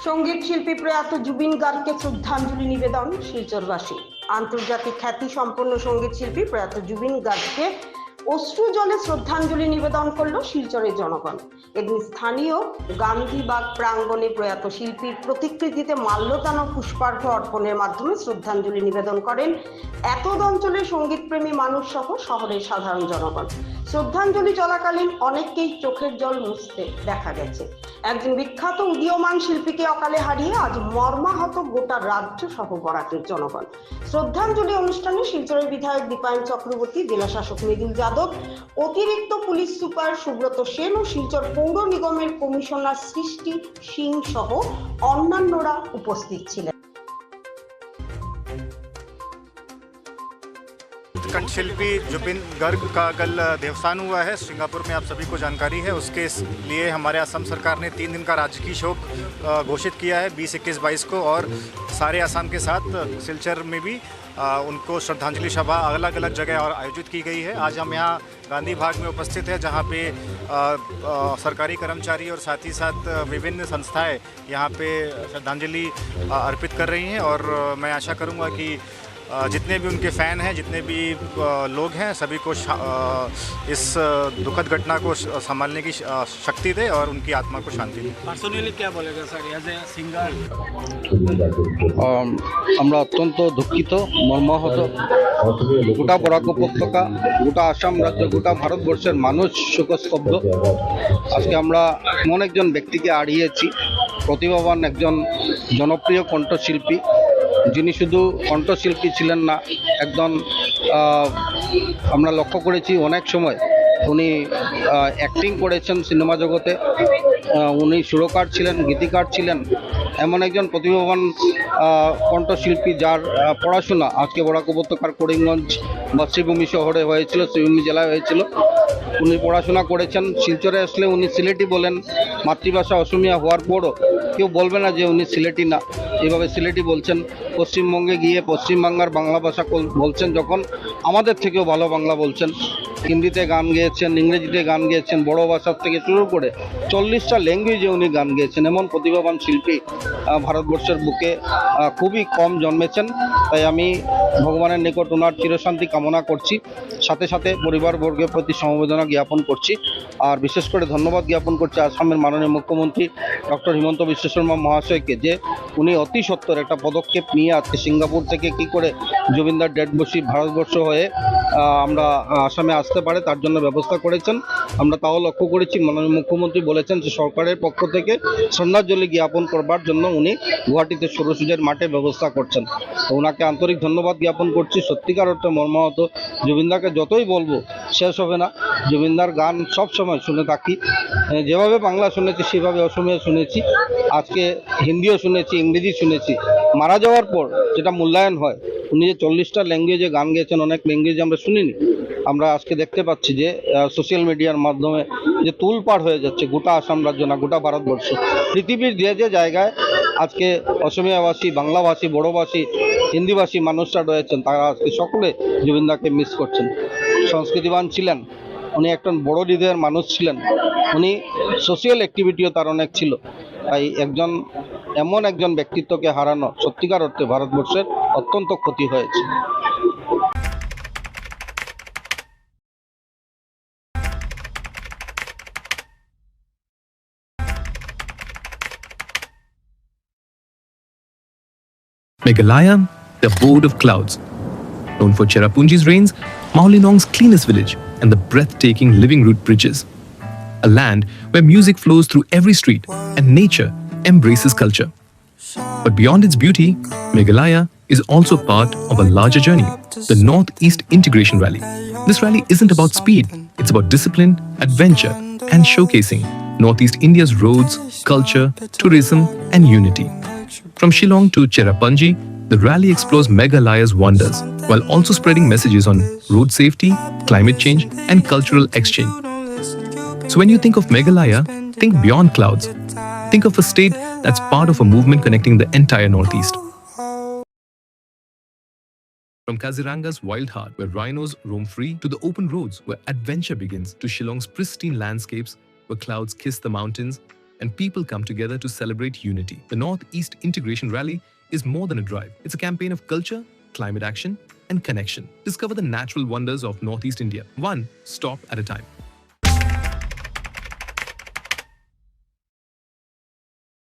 সঙ্গীত শিল্পী প্রয়াত জুবিন গার্গকে শ্রদ্ধাঞ্জলি নিবেদন শিলচরবাসী। আন্তর্জাতিক খ্যাতি সম্পন্ন সঙ্গীত শিল্পী প্রয়াত জুবিন গার্গকে অশ্রু জলে শ্রদ্ধাঞ্জলি নিবেদন করল শিলচরের জনগণ। এদিন স্থানীয় গান্ধীবাগ প্রাঙ্গণে প্রয়াত শিল্পীর প্রতিকৃতিতে মাল্যদান ও পুষ্পার্ঘ্য অর্পণের মাধ্যমে শ্রদ্ধাঞ্জলি নিবেদন করেন এতদ অঞ্চলের সঙ্গীতপ্রেমী মানুষ সহ শহরের সাধারণ জনগণ। শ্রদ্ধাঞ্জলি চলাকালীন অনেককেই চোখের জল মুছতে দেখা গেছে। একজন বিখ্যাত উদীয়মান শিল্পীকে অকালে হারিয়ে আজ মর্মাহত গোটা রাজ্য সহ বরাকের জনগণ। শ্রদ্ধাঞ্জলি অনুষ্ঠানে শিলচরের বিধায়ক দীপায়ন চক্রবর্তী, জেলা শাসক মৃদুল যাদব, অতিরিক্ত পুলিশ সুপার সুব্রত সেন ও শিলচর পৌর নিগমের কমিশনার সৃষ্টি সিং সহ অন্যান্যরা উপস্থিত ছিলেন। कंठशिल्पी जुबिन गर्ग का कल देवसान हुआ है। सिंगापुर में आप सभी को जानकारी है। उसके लिए हमारे असम सरकार ने 3 दिन का राजकीय शोक घोषित किया है 20, 21, 22 को, और सारे असम के साथ सिलचर में भी उनको श्रद्धांजलि सभा अलग अलग जगह और आयोजित की गई है। आज हम यहाँ गांधी बाग में उपस्थित हैं, जहाँ पे सरकारी कर्मचारी और साथ ही साथ विभिन्न संस्थाएं यहाँ पे श्रद्धांजलि अर्पित कर रही हैं। और मैं आशा करूँगा कि जितने भी उनके फ़ैन हैं, जितने भी लोग हैं, सभी को इस दुखद घटना को संभालने की शक्ति दे और उनकी आत्मा को शांति दे। पर्सनली क्या बोलेगा सर एज ए सिंगर? আমরা অত্যন্ত দুঃখিত, মর্মাহত। গোটা বরাক উপত্যকা, গোটা আসাম রাজ্য, গোটা ভারতবর্ষের মানুষ শোকস্তব্ধ। আজকে আমরা এমন একজন ব্যক্তিকে হারিয়েছি, প্রতিভাবান একজন জনপ্রিয় কণ্ঠশিল্পী, যিনি শুধু কণ্ঠশিল্পী ছিলেন না, একজন আমরা লক্ষ্য করেছি অনেক সময় উনি অ্যাক্টিং করেছেন সিনেমা জগতে, উনি সুরকার ছিলেন, গীতিকার ছিলেন। এমন একজন প্রতিভাবান কণ্ঠশিল্পী যার পড়াশোনা আজকে বরাক উপত্যকার করিমগঞ্জ মাতৃভূমি শহরে হয়েছিল, শ্রীভূমি জেলায় হয়েছিল। উনি পড়াশোনা করেছেন। শিলচরে আসলে উনি সিলেটি বলেন। মাতৃভাষা অসমিয়া হওয়ার পরও কেউ বলবে না যে উনি সিলেটি না, এভাবে সিলেটি বলছেন। পশ্চিমবঙ্গে গিয়ে পশ্চিমবাংলার বাংলা ভাষা বলছেন, যখন আমাদের থেকেও ভালো বাংলা বলছেন। হিন্দিতে গান গেয়েছেন, ইংরেজিতে গান গেয়েছেন, বড় ভাষার থেকে শুরু করে 40টা ল্যাঙ্গুয়েজে উনি গান গেয়েছেন। এমন প্রতিভাবান শিল্পী ভারতবর্ষের বুকে খুবই কম জন্মেছেন। তাই আমি ভগবানের নিকট ওনার চিরশান্তি কামনা করছি, সাথে সাথে পরিবারবর্গের প্রতি সমবেদনা জ্ঞাপন করছি। আর বিশেষ করে ধন্যবাদ জ্ঞাপন করছি আসামের মাননীয় মুখ্যমন্ত্রী ডক্টর হিমন্ত বিশ্ব শর্মা মহাশয়কে, যে উনি অতি সত্বর একটা পদক্ষেপ নিয়ে আজকে সিঙ্গাপুর থেকে কি করে জুবিনদার ডেড বডি ভারতবর্ষ হয়ে আমরা আসামে আসতে পারে তার জন্য ব্যবস্থা করেছেন। আমরা তাও লক্ষ্য করেছি, মাননীয় মুখ্যমন্ত্রী বলেছেন যে সরকারের পক্ষ থেকে শ্রদ্ধাঞ্জলি জ্ঞাপন করবার জন্য উনি গুয়াহাটিতে সৌরসূর্যের মাঠে ব্যবস্থা করছেন। তো ওনাকে আন্তরিক ধন্যবাদ জ্ঞাপন করছি। সত্যিকার অর্থে মর্মাহত। জুবিনদাকে যতই বলবো শেষ হবে না। জুবিনদার গান সব সময় শুনে থাকি, যেভাবে বাংলা শুনেছি সেভাবে অসমীয়া শুনেছি, আজকে হিন্দিও শুনেছি, ইংরেজি শুনেছি। মারা যাওয়ার পর যেটা মূল্যায়ন হয়, উনি যে 40টা ল্যাঙ্গুয়েজে গান গেয়েছেন, অনেক ল্যাঙ্গুয়েজে আমরা শুনিনি। আমরা আজকে দেখতে পাচ্ছি যে সোশ্যাল মিডিয়ার মাধ্যমে যে তুলপাড় হয়ে যাচ্ছে গোটা আসাম রাজ্য না, গোটা ভারতবর্ষ, পৃথিবীর যে যে জায়গায় আজকে অসমীয়াভাষী, বাংলাভাষী, বড়োভাষী, হিন্দিভাষী মানুষরা রয়েছেন, তারা আজকে সকলে জুবিনদাকে মিস করছেন। সংস্কৃতিবান ছিলেন উনি, একজন বড় হৃদয়ের মানুষ ছিলেন উনি, সোশ্যাল অ্যাক্টিভিটিও তার অনেক ছিল। তাই এমন একজন ব্যক্তিত্বকে হারানো সত্যিকার অর্থে ভারতবর্ষের অত্যন্ত ক্ষতি হয়েছে। Meghalaya, the abode of clouds. Known for Cherrapunji's rains, Maulilong's cleanest village, and the breathtaking living root bridges. A land where music flows through every street and nature embraces culture. But beyond its beauty, Meghalaya is also part of a larger journey, the Northeast Integration Rally. This rally isn't about speed, it's about discipline, adventure, and showcasing Northeast India's roads, culture, tourism, and unity. From Shillong to Cherrapunji, the rally explores Meghalaya's wonders, while also spreading messages on road safety, climate change, and cultural exchange. So when you think of Meghalaya, think beyond clouds. Think of a state that's part of a movement connecting the entire Northeast. From Kaziranga's wild heart, where rhinos roam free, to the open roads where adventure begins, to Shillong's pristine landscapes where clouds kiss the mountains, and people come together to celebrate unity. The Northeast Integration Rally is more than a drive. It's a campaign of culture, climate action, and connection. Discover the natural wonders of Northeast India, one stop at a time.